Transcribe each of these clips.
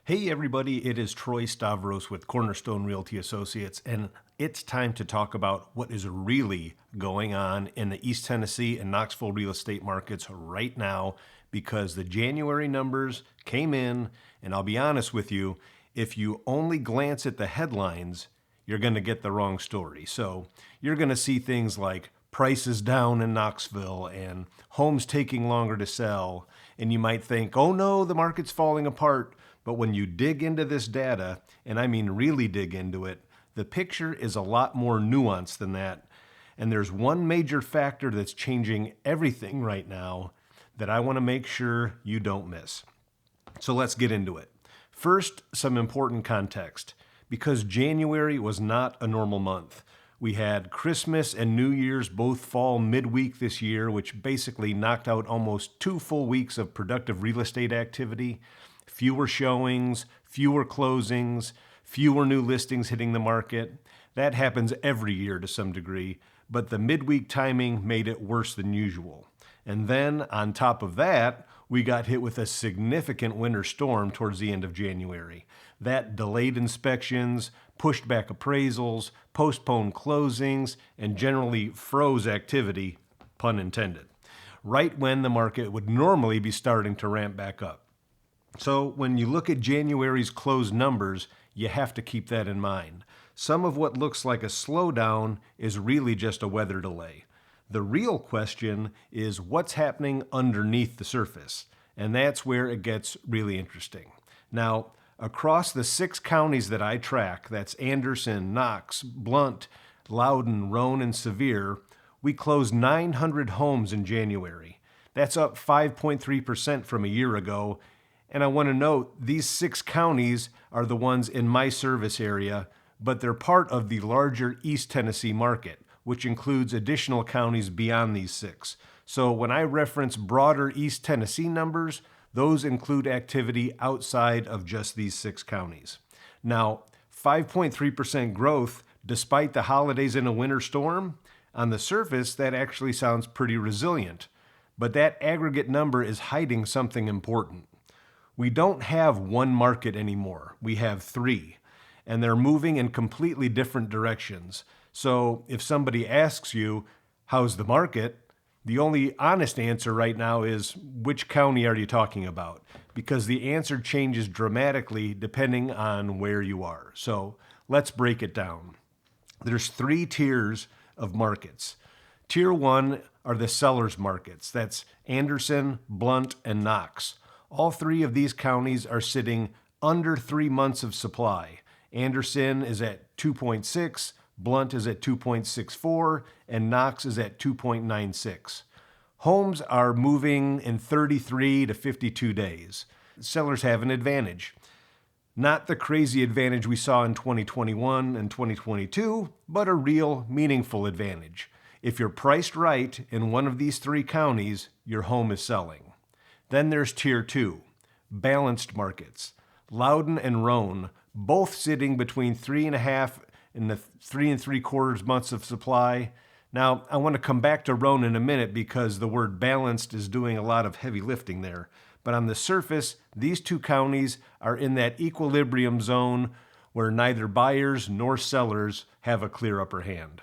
Hey everybody, it is Troy Stavros with Cornerstone Realty Associates, and it's time to talk about what is really going on in the East Tennessee and Knoxville real estate markets right now, because the January numbers came in, and I'll be honest with you, if you only glance at the headlines, you're going to get the wrong story. So you're going to see things like prices down in Knoxville and homes taking longer to sell, and you might think, oh no, the market's falling apart. But when you dig into this data, and I mean really dig into it, the picture is a lot more nuanced than that. And there's one major factor that's changing everything right now that I want to make sure you don't miss. So let's get into it. First, some important context. Because January was not a normal month. We had Christmas and New Year's both fall midweek this year, which basically knocked out almost 2 full weeks of productive real estate activity. Fewer showings, fewer closings, fewer new listings hitting the market. That happens every year to some degree, but the midweek timing made it worse than usual. And then on top of that, we got hit with a significant winter storm towards the end of January. That delayed inspections, pushed back appraisals, postponed closings, and generally froze activity, pun intended, right when the market would normally be starting to ramp back up. So when you look at January's closed numbers, you have to keep that in mind. Some of what looks like a slowdown is really just a weather delay. The real question is what's happening underneath the surface, and that's where it gets really interesting. Now, across the 6 counties that I track, that's Anderson, Knox, Blount, Loudon, Roane, and Sevier, we closed 900 homes in January. That's up 5.3% from a year ago. And I want to note, these 6 counties are the ones in my service area, but they're part of the larger East Tennessee market, which includes additional counties beyond these 6. So when I reference broader East Tennessee numbers, those include activity outside of just these 6 counties. Now, 5.3% growth despite the holidays and a winter storm, on the surface, that actually sounds pretty resilient. But that aggregate number is hiding something important. We don't have one market anymore. We have 3, and they're moving in completely different directions. So if somebody asks you, how's the market? The only honest answer right now is, which county are you talking about? Because the answer changes dramatically depending on where you are. So let's break it down. There's 3 tiers of markets. Tier 1 are the sellers markets. That's Anderson, Blount, and Knox. All 3 of these counties are sitting under 3 months of supply. Anderson is at 2.6, Blount is at 2.64, and Knox is at 2.96. Homes are moving in 33 to 52 days. Sellers have an advantage. Not the crazy advantage we saw in 2021 and 2022, but a real, meaningful advantage. If you're priced right in one of these 3 counties, your home is selling. Then there's Tier 2, balanced markets. Loudon and Roane, both sitting between 3.5 and the 3 3/4 months of supply. Now, I want to come back to Roane in a minute because the word balanced is doing a lot of heavy lifting there. But on the surface, these 2 counties are in that equilibrium zone where neither buyers nor sellers have a clear upper hand.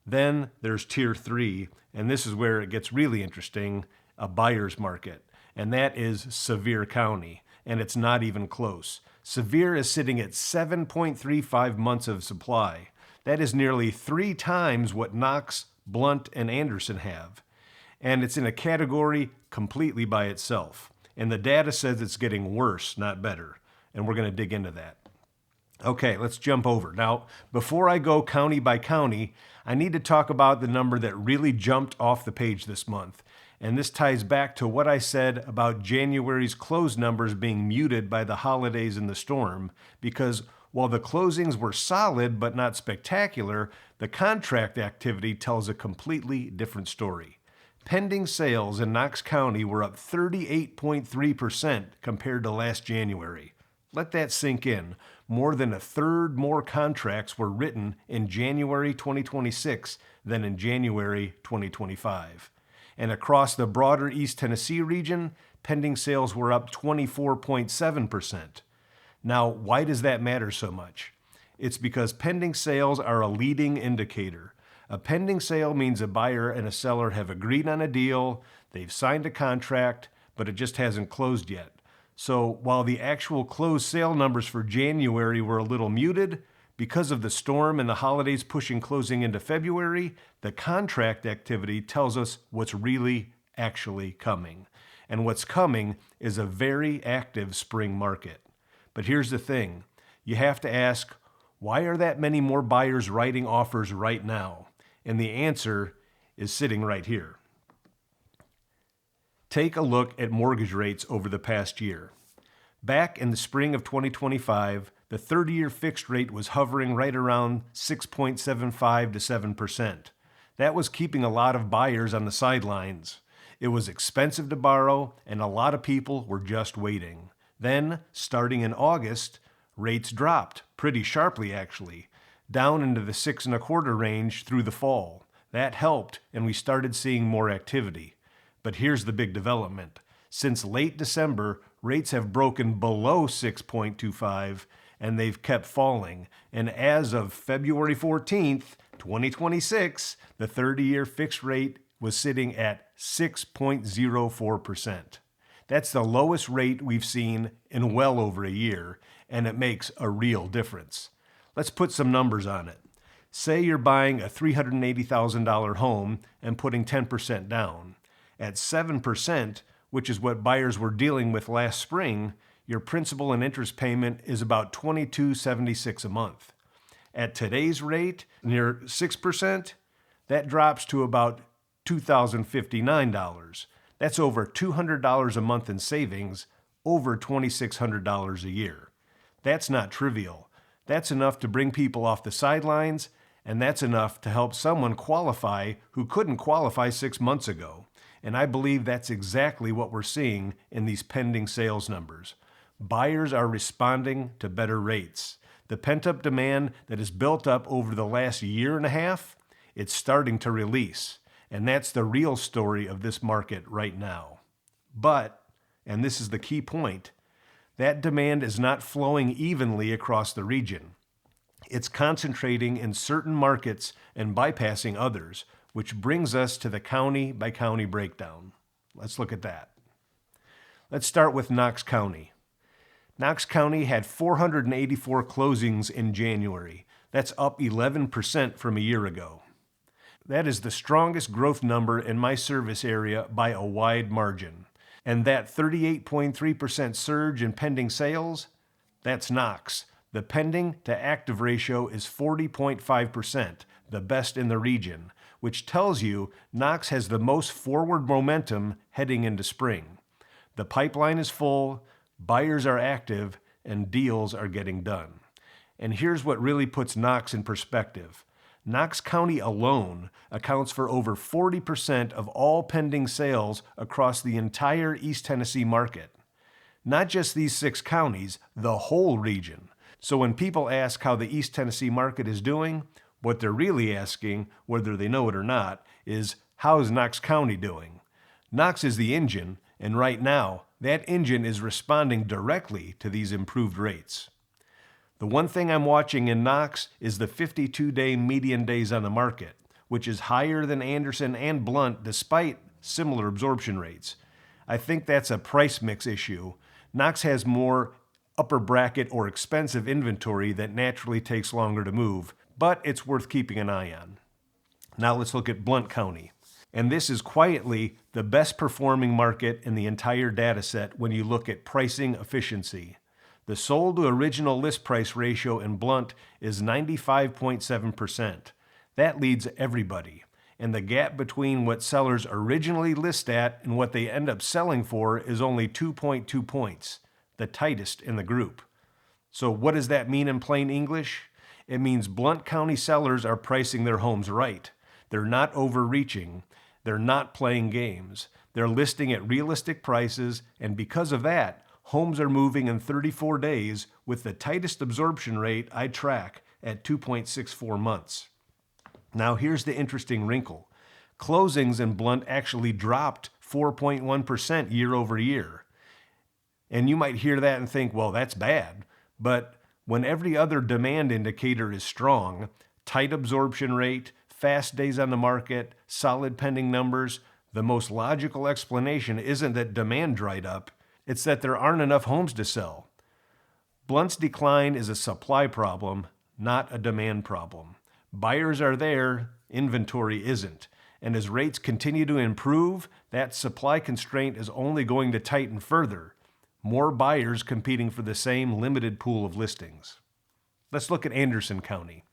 Then there's Tier 3, and this is where it gets really interesting, a buyer's market. And that is Sevier County, and it's not even close. Sevier is sitting at 7.35 months of supply. That is nearly 3 times what Knox, Blount, and Anderson have. And it's in a category completely by itself. And the data says it's getting worse, not better. And we're going to dig into that. Okay, let's jump over. Now, before I go county by county, I need to talk about the number that really jumped off the page this month. And this ties back to what I said about January's close numbers being muted by the holidays and the storm, because while the closings were solid but not spectacular, the contract activity tells a completely different story. Pending sales in Knox County were up 38.3% compared to last January. Let that sink in. More than 1/3 more contracts were written in January 2026 than in January 2025. And across the broader East Tennessee region, pending sales were up 24.7%. Now, why does that matter so much? It's because pending sales are a leading indicator. A pending sale means a buyer and a seller have agreed on a deal, they've signed a contract, but it just hasn't closed yet. So while the actual closed sale numbers for January were a little muted, because of the storm and the holidays pushing closing into February, the contract activity tells us what's really actually coming. And what's coming is a very active spring market. But here's the thing. You have to ask, why are that many more buyers writing offers right now? And the answer is sitting right here. Take a look at mortgage rates over the past year. Back in the spring of 2025, the 30-year fixed rate was hovering right around 6.75 to 7%. That was keeping a lot of buyers on the sidelines. It was expensive to borrow, and a lot of people were just waiting. Then, starting in August, rates dropped, pretty sharply actually, down into the 6.25 range through the fall. That helped, and we started seeing more activity. But here's the big development. Since late December, rates have broken below 6.25, and they've kept falling. And as of February 14th, 2026, the 30-year fixed rate was sitting at 6.04%. That's the lowest rate we've seen in well over a year, and it makes a real difference. Let's put some numbers on it. Say you're buying a $380,000 home and putting 10% down. At 7%, which is what buyers were dealing with last spring, your principal and interest payment is about $22.76 a month. At today's rate, near 6%, that drops to about $2,059. That's over $200 a month in savings, over $2,600 a year. That's not trivial. That's enough to bring people off the sidelines, and that's enough to help someone qualify who couldn't qualify 6 months ago. And I believe that's exactly what we're seeing in these pending sales numbers. Buyers are responding to better rates. The pent-up demand that has built up over the last year and a half, it's starting to release. And that's the real story of this market right now. But, and this is the key point, that demand is not flowing evenly across the region. It's concentrating in certain markets and bypassing others, which brings us to the county-by-county breakdown. Let's look at that. Let's start with Knox County. Knox County had 484 closings in January. That's up 11% from a year ago. That is the strongest growth number in my service area by a wide margin. And that 38.3% surge in pending sales, that's Knox. The pending to active ratio is 40.5%, the best in the region, which tells you Knox has the most forward momentum heading into spring. The pipeline is full, buyers are active, and deals are getting done. And here's what really puts Knox in perspective. Knox County alone accounts for over 40% of all pending sales across the entire East Tennessee market. Not just these 6 counties, the whole region. So when people ask how the East Tennessee market is doing, what they're really asking, whether they know it or not, is how is Knox County doing? Knox is the engine, and right now, that engine is responding directly to these improved rates. The one thing I'm watching in Knox is the 52-day median days on the market, which is higher than Anderson and Blount despite similar absorption rates. I think that's a price mix issue. Knox has more upper bracket or expensive inventory that naturally takes longer to move, but it's worth keeping an eye on. Now let's look at Blount County. And this is quietly the best performing market in the entire data set when you look at pricing efficiency. The sold to original list price ratio in Blount is 95.7%. That leads everybody. And the gap between what sellers originally list at and what they end up selling for is only 2.2 points, the tightest in the group. So what does that mean in plain English? It means Blount County sellers are pricing their homes right. They're not overreaching. They're not playing games. They're listing at realistic prices, and because of that, homes are moving in 34 days with the tightest absorption rate I track at 2.64 months. Now here's the interesting wrinkle. Closings in Blount actually dropped 4.1% year over year. And you might hear that and think, well, that's bad. But when every other demand indicator is strong, tight absorption rate, fast days on the market, solid pending numbers, the most logical explanation isn't that demand dried up, it's that there aren't enough homes to sell. Blount's decline is a supply problem, not a demand problem. Buyers are there, inventory isn't. And as rates continue to improve, that supply constraint is only going to tighten further. More buyers competing for the same limited pool of listings. Let's look at Anderson County.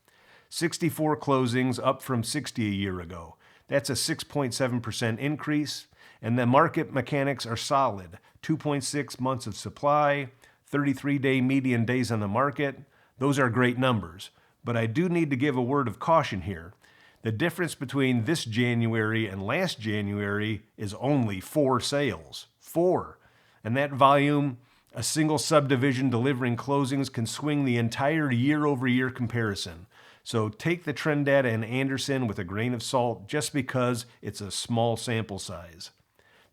64 closings, up from 60 a year ago. That's a 6.7% increase, and the market mechanics are solid. 2.6 months of supply, 33-day median days on the market. Those are great numbers, but I do need to give a word of caution here. The difference between this January and last January is only 4 sales. 4. And that volume, a single subdivision delivering closings, can swing the entire year-over-year comparison. So take the trend data in Anderson with a grain of salt just because it's a small sample size.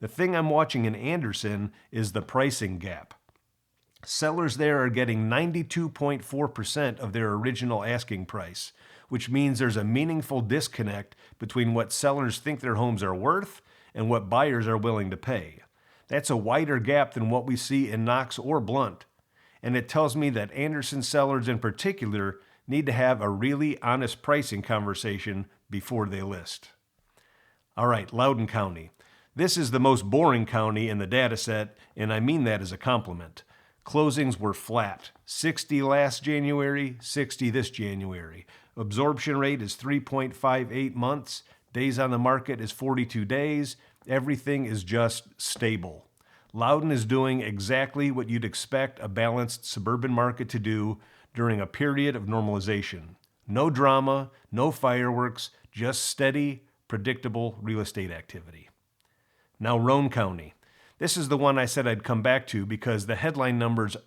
The thing I'm watching in Anderson is the pricing gap. Sellers there are getting 92.4% of their original asking price, which means there's a meaningful disconnect between what sellers think their homes are worth and what buyers are willing to pay. That's a wider gap than what we see in Knox or Blount, and it tells me that Anderson sellers in particular need to have a really honest pricing conversation before they list. All right, Loudon County. This is the most boring county in the data set, and I mean that as a compliment. Closings were flat. 60 last January, 60 this January. Absorption rate is 3.58 months. Days on the market is 42 days. Everything is just stable. Loudon is doing exactly what you'd expect a balanced suburban market to do during a period of normalization. No drama, no fireworks, just steady, predictable real estate activity. Now, Roane County. This is the one I said I'd come back to because the headline numbers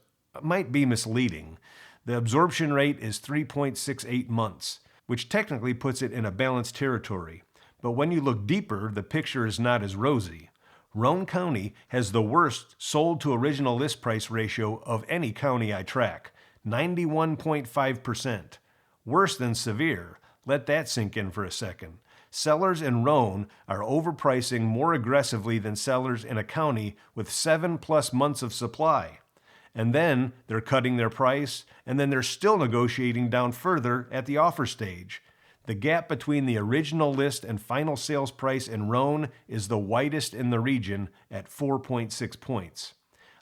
might be misleading. The absorption rate is 3.68 months, which technically puts it in a balanced territory. But when you look deeper, the picture is not as rosy. Roane County has the worst sold to original list price ratio of any county I track, 91.5%. Worse than Sevier. Let that sink in for a second. Sellers in Roane are overpricing more aggressively than sellers in a county with 7+ months of supply. And then they're cutting their price, and then they're still negotiating down further at the offer stage. The gap between the original list and final sales price in Roane is the widest in the region at 4.6 points.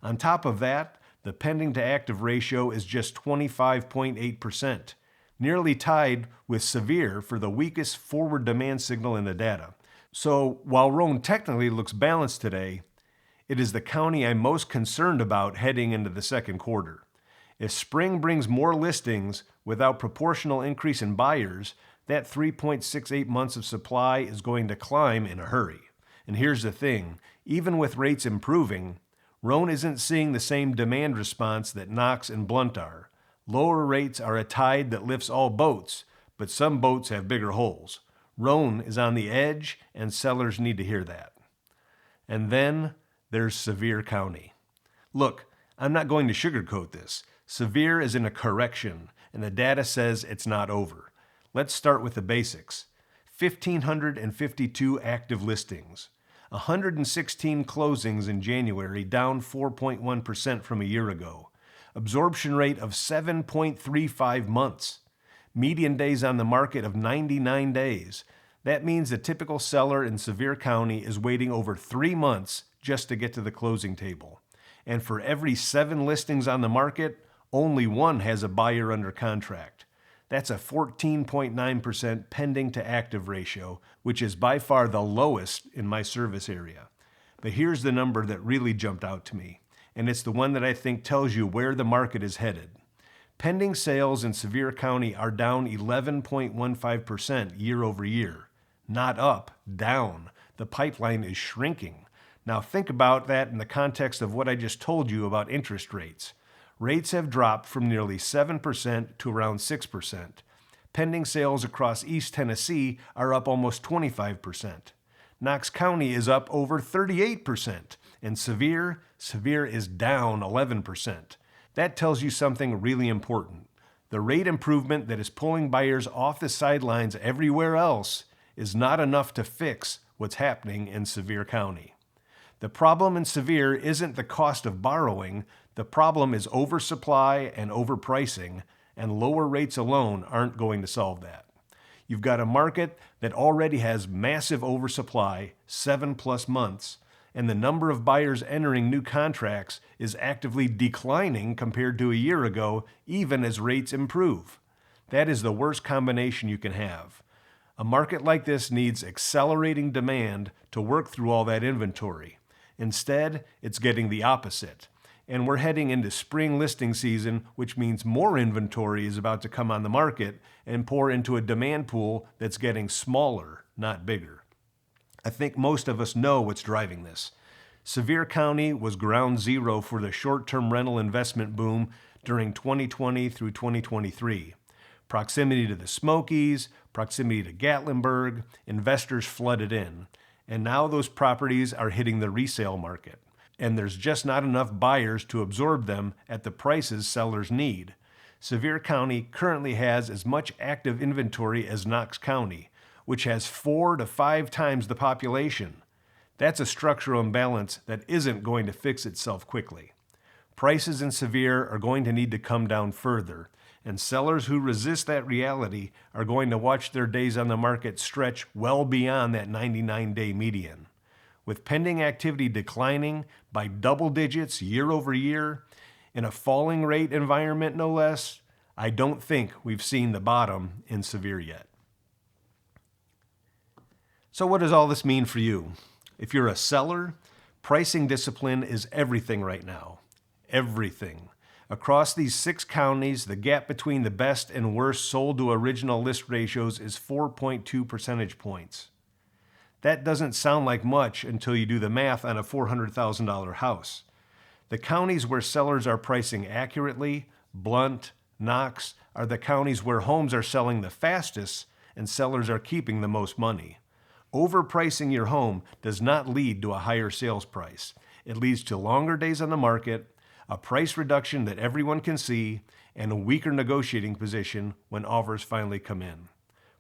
On top of that, the pending to active ratio is just 25.8%, nearly tied with Sevier for the weakest forward demand signal in the data. So while Roane technically looks balanced today, it is the county I'm most concerned about heading into the second quarter. If spring brings more listings without proportional increase in buyers, that 3.68 months of supply is going to climb in a hurry. And here's the thing, even with rates improving, Roane isn't seeing the same demand response that Knox and Blount are. Lower rates are a tide that lifts all boats, but some boats have bigger holes. Roane is on the edge, and sellers need to hear that. And then there's Sevier County. Look, I'm not going to sugarcoat this. Sevier is in a correction, and the data says it's not over. Let's start with the basics. 1,552 active listings. 116 closings in January, down 4.1% from a year ago. Absorption rate of 7.35 months. Median days on the market of 99 days. That means the typical seller in Sevier County is waiting over 3 months just to get to the closing table. And for every 7 listings on the market, only 1 has a buyer under contract. That's a 14.9% pending to active ratio, which is by far the lowest in my service area. But here's the number that really jumped out to me, and it's the one that I think tells you where the market is headed. Pending sales in Sevier County are down 11.15% year over year. Not up, down. The pipeline is shrinking. Now think about that in the context of what I just told you about interest rates. Rates have dropped from nearly 7% to around 6%. Pending sales across East Tennessee are up almost 25%. Knox County is up over 38%. And Sevier is down 11%. That tells you something really important. The rate improvement that is pulling buyers off the sidelines everywhere else is not enough to fix what's happening in Sevier County. The problem in Sevier isn't the cost of borrowing. The problem is oversupply and overpricing, and lower rates alone aren't going to solve that. You've got a market that already has massive oversupply, 7+ months, and the number of buyers entering new contracts is actively declining compared to a year ago, even as rates improve. That is the worst combination you can have. A market like this needs accelerating demand to work through all that inventory. Instead, it's getting the opposite. And we're heading into spring listing season, which means more inventory is about to come on the market and pour into a demand pool that's getting smaller, not bigger. I think most of us know what's driving this. Sevier County was ground zero for the short-term rental investment boom during 2020 through 2023. Proximity to the Smokies, proximity to Gatlinburg, investors flooded in. And now those properties are hitting the resale market. And there's just not enough buyers to absorb them at the prices sellers need. Sevier County currently has as much active inventory as Knox County, which has 4 to 5 times the population. That's a structural imbalance that isn't going to fix itself quickly. Prices in Sevier are going to need to come down further, and sellers who resist that reality are going to watch their days on the market stretch well beyond that 99-day median. With pending activity declining by double digits year over year, in a falling rate environment no less, I don't think we've seen the bottom in Sevier yet. So what does all this mean for you? If you're a seller, pricing discipline is everything right now. Everything. Across these 6 counties, the gap between the best and worst sold to original list ratios is 4.2 percentage points. That doesn't sound like much until you do the math on a $400,000 house. The counties where sellers are pricing accurately, Blount, Knox, are the counties where homes are selling the fastest and sellers are keeping the most money. Overpricing your home does not lead to a higher sales price. It leads to longer days on the market, a price reduction that everyone can see, and a weaker negotiating position when offers finally come in.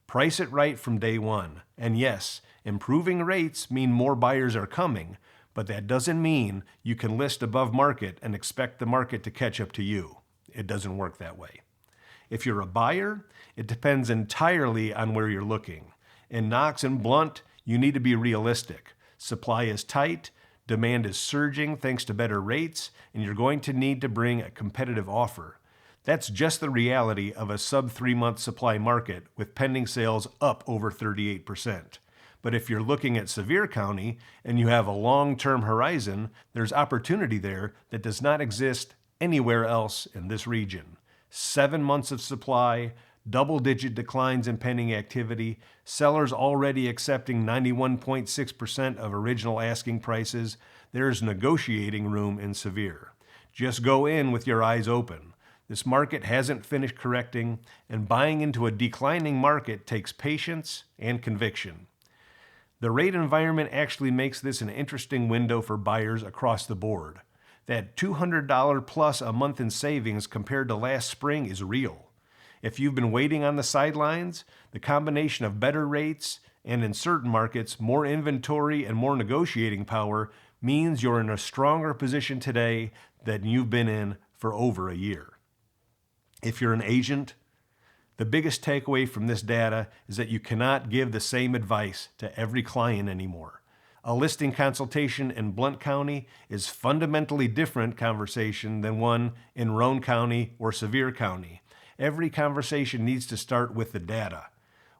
Price it right from day one. And yes, improving rates mean more buyers are coming, but that doesn't mean you can list above market and expect the market to catch up to you. It doesn't work that way. If you're a buyer, it depends entirely on where you're looking. In Knox and Blount, you need to be realistic. Supply is tight, demand is surging thanks to better rates, and you're going to need to bring a competitive offer. That's just the reality of a sub-3-month supply market with pending sales up over 38%. But if you're looking at Sevier County and you have a long-term horizon, there's opportunity there that does not exist anywhere else in this region. 7 months of supply, double-digit declines in pending activity, sellers already accepting 91.6% of original asking prices. There's negotiating room in Sevier. Just go in with your eyes open. This market hasn't finished correcting, and buying into a declining market takes patience and conviction. The rate environment actually makes this an interesting window for buyers across the board. That $200 plus a month in savings compared to last spring is real. If you've been waiting on the sidelines, the combination of better rates and, in certain markets, more inventory and more negotiating power means you're in a stronger position today than you've been in for over a year. If you're an agent, the biggest takeaway from this data is that you cannot give the same advice to every client anymore. A listing consultation in Blount County is fundamentally different conversation than one in Roane County or Sevier County. Every conversation needs to start with the data.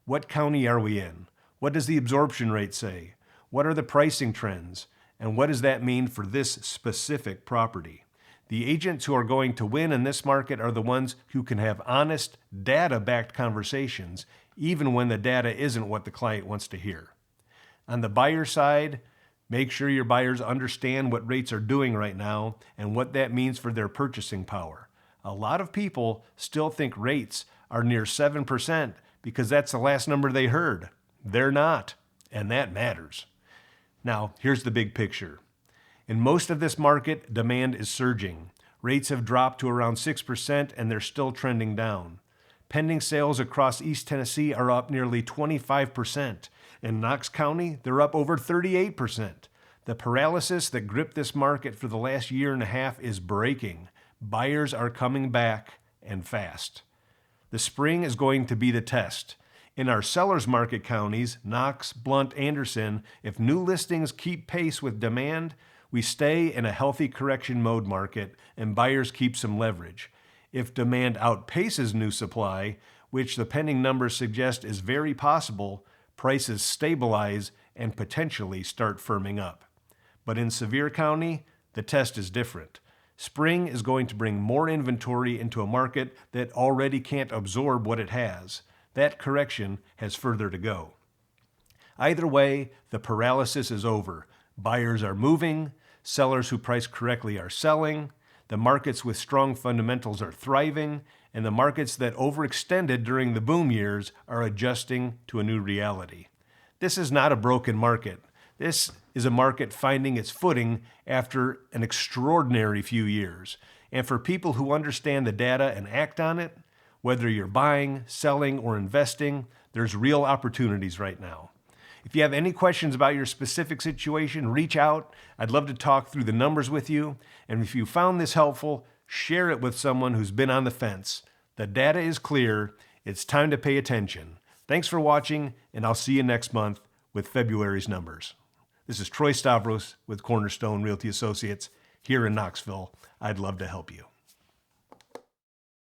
What county are we in? What does the absorption rate say? What are the pricing trends? And what does that mean for this specific property? The agents who are going to win in this market are the ones who can have honest, data-backed conversations, even when the data isn't what the client wants to hear. On the buyer side, make sure your buyers understand what rates are doing right now and what that means for their purchasing power. A lot of people still think rates are near 7% because that's the last number they heard. They're not, and that matters. Now, here's the big picture. In most of this market, demand is surging. Rates have dropped to around 6% and they're still trending down. Pending sales across East Tennessee are up nearly 25%. In Knox County, they're up over 38%. The paralysis that gripped this market for the last year and a half is breaking. Buyers are coming back, and fast. The spring is going to be the test. In our sellers market counties, Knox, Blount, Anderson, if new listings keep pace with demand, we stay in a healthy correction mode market and buyers keep some leverage. If demand outpaces new supply, which the pending numbers suggest is very possible, prices stabilize and potentially start firming up. But in Sevier County, the test is different. Spring is going to bring more inventory into a market that already can't absorb what it has. That correction has further to go. Either way, the paralysis is over. Buyers are moving, sellers who price correctly are selling, the markets with strong fundamentals are thriving, and the markets that overextended during the boom years are adjusting to a new reality. This is not a broken market. This is a market finding its footing after an extraordinary few years. And for people who understand the data and act on it, whether you're buying, selling, or investing, there's real opportunities right now. If you have any questions about your specific situation, reach out. I'd love to talk through the numbers with you. And if you found this helpful, share it with someone who's been on the fence. The data is clear. It's time to pay attention. Thanks for watching, and I'll see you next month with February's numbers. This is Troy Stavros with Cornerstone Realty Associates here in Knoxville. I'd love to help you.